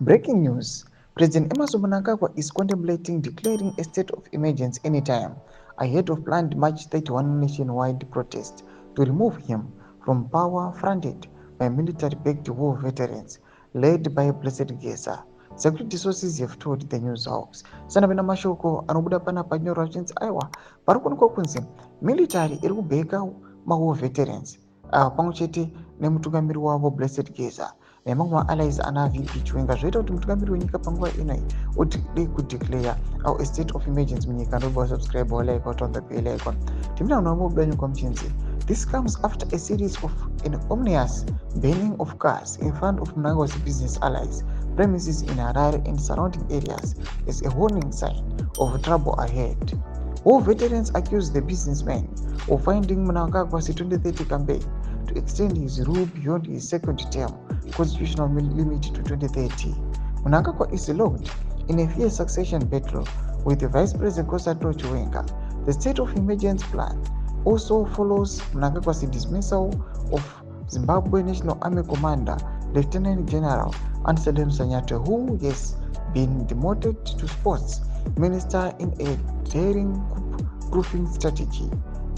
Breaking news. President Emmerson Mnangagwa is contemplating declaring a state of emergency anytime ahead of planned March 31 nationwide protest to remove him from power fronted by military-backed war veterans led by Blessed Geza. Security sources have told the news house. Sanavena mashoko anobuda panapa nyorwa zvinzi aiwa pari kuonekwa kunzi military iri kubheka war veterans pamwechete nemutungamiri wavo Blessed Geza nemamwe maallies ana VP Chwenga zvoita kuti mutungamiri wenyika panguva inoi ude kudeclare a state of emergency munyika. Ndoba subscribe like on the bell icon. Timina unomubudanyu kwamchinzi. This comes after a series of an ominous burning of cars in front of Mnangagwa's business allies premises in Harare and surrounding areas as a warning sign of trouble ahead. War veterans accuse the businessman of finding Mnangagwa's 2030 campaign to extend his rule beyond his second term constitutional limit to 2030. Mnangagwa is locked in a fierce succession battle with the Vice President Chwenga. The state of emergency plan also follows Mnangagwa's dismissal of Zimbabwe National Army Commander Lieutenant General Sanyatwe, who has been demoted to sports minister in a daring coup-proofing strategy.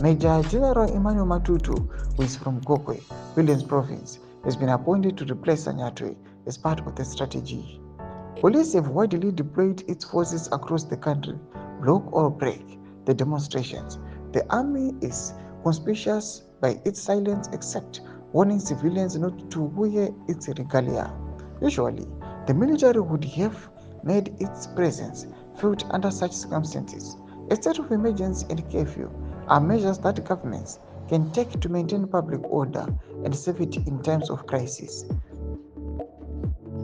Major General Emmanuel Matutu, who is from Gokwe, Williams Province, has been appointed to replace Sanyatwe as part of the strategy. Police have widely deployed its forces across the country, block or break the demonstrations. The army is conspicuous by its silence, except warning civilians not to wear its regalia. Usually, the military would have made its presence felt under such circumstances. A state of emergency and curfew are measures that governments can take to maintain public order and safety in times of crisis.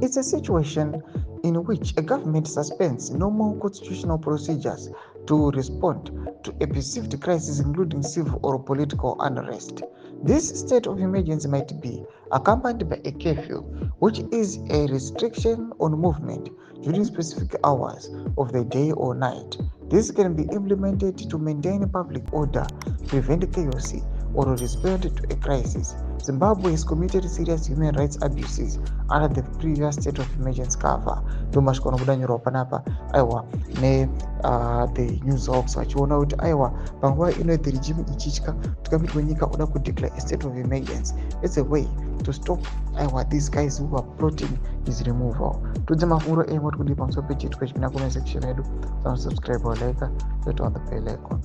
It's a situation in which a government suspends normal constitutional procedures to respond to a perceived crisis, including civil or political unrest. This state of emergency might be accompanied by a curfew, which is a restriction on movement during specific hours of the day or night. This can be implemented to maintain public order, prevent chaos, or respond to a crisis. Zimbabwe has committed serious human rights abuses under the previous state of emergency cover. Tomashkono budanyiro panapa aiwa ne the news hawks vachiona kuti aiwa panguva ino the regime ichitya tukamiri wenyika uda kudeclare a state of emergency. It's a way to stop aiwa these guys who are plotting his removal. Tudze mafunguro emo tikudi pamusoro pechiitwa chipinda comment section yedu. Subscribe or like it on the bell icon.